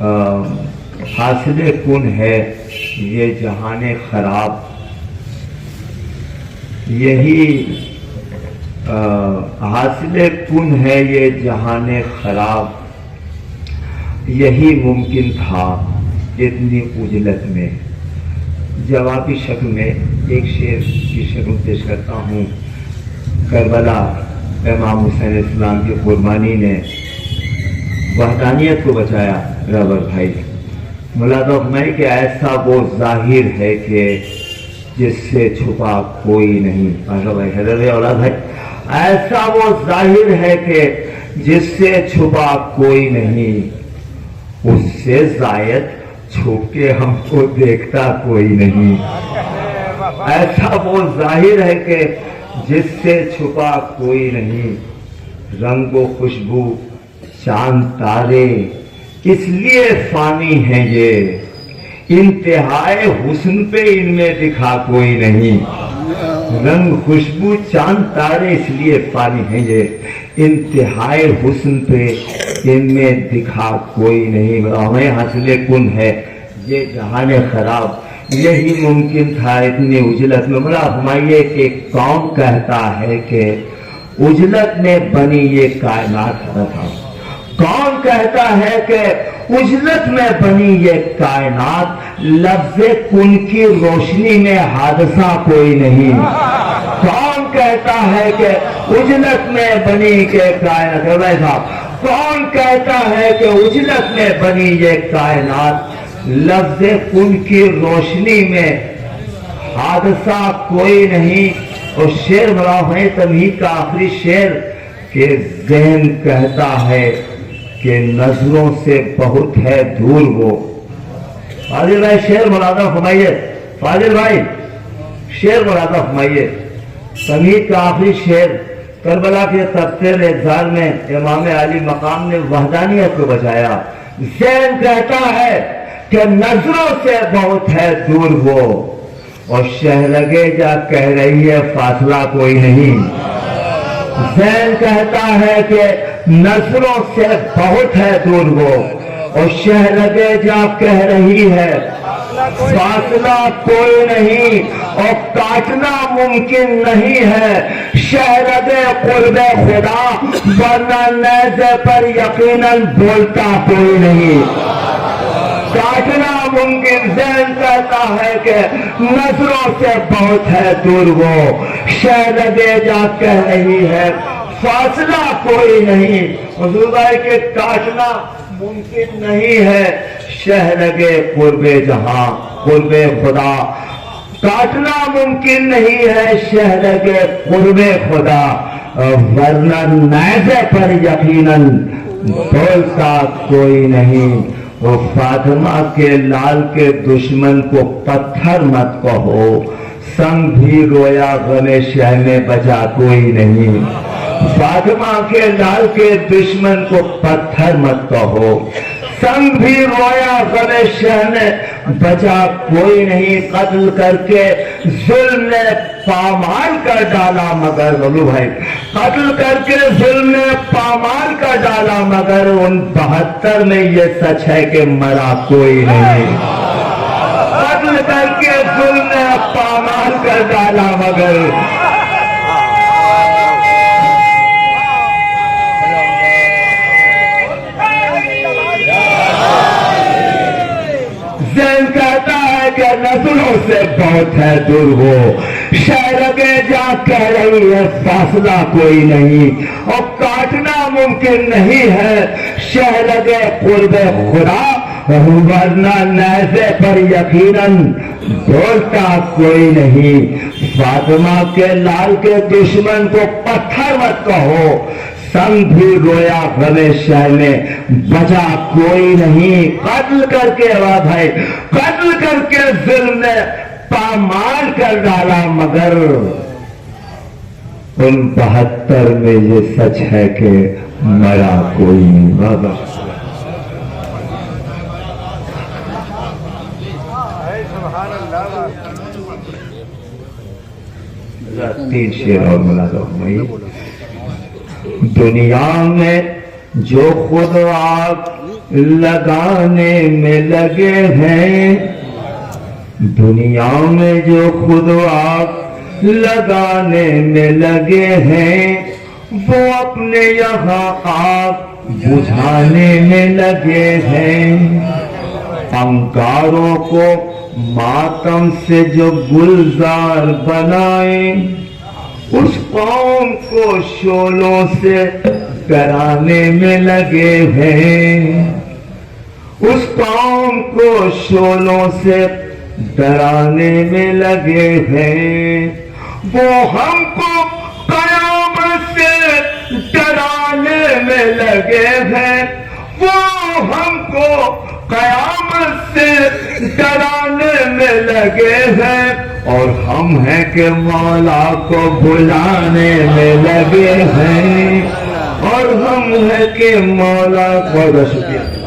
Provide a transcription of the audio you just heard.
حاصل کن ہے یہ جہان خراب، یہی حاصل کن ہے یہ جہان خراب، یہی ممکن تھا اتنی عجلت میں۔ جوابی شکل میں ایک شعر کی شکل پیش کرتا ہوں۔ کربلا امام حسین اسلام کی قربانی نے وحدانیت کو بچایا۔ رابر بھائی ملادہ فرمائے کہ ایسا وہ ظاہر ہے کہ جس سے چھپا کوئی نہیں۔ بھائی حضرت اولاد بھائی، ایسا وہ ظاہر ہے کہ جس سے چھپا کوئی نہیں، اس سے زائد چھپ کے ہم کو دیکھتا کوئی نہیں۔ ایسا وہ ظاہر ہے کہ جس سے چھپا کوئی نہیں، رنگ و خوشبو چاند تارے اس لیے فانی ہیں یہ، انتہائے حسن پہ ان میں دکھا کوئی نہیں۔ رنگ خوشبو چاند تارے اس لیے فانی ہیں یہ، انتہائے حسن پہ ان میں دکھا کوئی نہیں۔ ہمیں حاصل کن ہے یہ جہان خراب، یہی ممکن تھا اتنی اجلت میں۔ مولا فرمائیے کہ کون کہتا ہے کہ اجلت میں بنی یہ کائنات نہ تھا؟ کون کہتا ہے کہ اجلت میں بنی یہ کائنات؟ لفظ کن کی روشنی میں حادثہ کوئی نہیں۔ کون کہتا ہے کہ اجلت میں بنی یہ کائنات؟ بھائی صاحب، کون کہتا ہے کہ اجلت میں بنی یہ کائنات؟ لفظ کن کی روشنی میں حادثہ کوئی نہیں۔ اور شعر بڑا ہے تمہید کا آخری شعر کہ ذہن کہتا ہے کہ نظروں سے بہت ہے دور وہ۔ فاضل بھائی شعر ملادہ فرمائیے، فاضل بھائی شعر ملادہ فرمائیے۔ تمہید کا آخری شعر، کربلا کے تبصرہ احزار میں امام علی مقام نے وحدانیت کو بچایا۔ ذہن کہتا ہے کہ نظروں سے بہت ہے دور وہ، اور شہرگے جا کہہ رہی ہے فاصلہ کوئی نہیں۔ ذہن کہتا ہے کہ نظروں سے بہت ہے دور وہ، اور شہرگے جا کہہ رہی ہے فاصلہ کوئی نہیں، اور کاٹنا ممکن نہیں ہے شہرگے قرب خدا، ورنہ نیزے پر یقیناً بولتا کوئی نہیں۔ کاٹنا ممکن، ذہن کہتا ہے کہ نظروں سے بہت ہے دور وہ، شہرگے جا کہہ رہی ہے فاصلہ کوئی نہیں۔ حضور بھائی کہ کاٹنا ممکن نہیں ہے شہرگے قرب جہاں قرب خدا، کاٹنا ممکن نہیں ہے شہرگے قرب خدا، ورنہ نیزے پر یقیناً بولتا کوئی نہیں۔ وہ فاطمہ کے لال کے دشمن کو پتھر مت کہو، سنگ بھی رویا غم شہ میں بچا کوئی نہیں۔ فاطمہ کے لال کے دشمن کو پتھر مت کہو، سنگ بھی رویا غم شہ میں بچا کوئی نہیں۔ قتل کر کے ظلم نے پامال کر ڈالا مگر بولو بھائی، قتل کر کے ظلم نے پامال کر ڈالا مگر ان 72 میں یہ سچ ہے کہ مرا کوئی نہیں۔ قتل کر کے ظلم نے پامال کر ڈالا مگر ذہن کہتا ہے کہ نظروں سے بہت ہے دور وہ، شہرگے جا کہہ رہی ہے فاصلہ کوئی نہیں، اور کاٹنا ممکن نہیں ہے شہرگے قرب خدا، ورنہ نیزے پر یقیناً بولتا کوئی نہیں۔ فاطمہ کے لال کے دشمن کو پتھر مت کہو، سنگ بھی رویا غم شہ میں بچا کوئی نہیں۔ قتل کر کے ہے، قتل کر کے ظلم نے پامال کر ڈالا مگر ان 72 میں یہ سچ ہے کہ مرا کوئی نہیں۔ بابا 3 شعر اور ملازم ہوئی۔ دنیا میں جو خود آپ لگانے میں لگے ہیں، دنیا میں جو خود آگ لگانے میں لگے ہیں، وہ اپنے یہاں آگ بجھانے میں لگے ہیں۔ انکاروں کو ماتم سے جو گلزار بنائے، اس قوم کو شعلوں سے ڈرانے میں لگے ہیں، اس قوم کو شعلوں سے ڈرانے میں لگے ہیں۔ وہ ہم کو قیامت سے ڈرانے میں لگے ہیں، وہ ہم کو قیامت سے ڈرانے میں لگے ہیں، اور ہم ہیں کہ مولا کو بلانے میں لگے ہیں، اور ہم ہیں کہ مولا کو، بہت شکریہ۔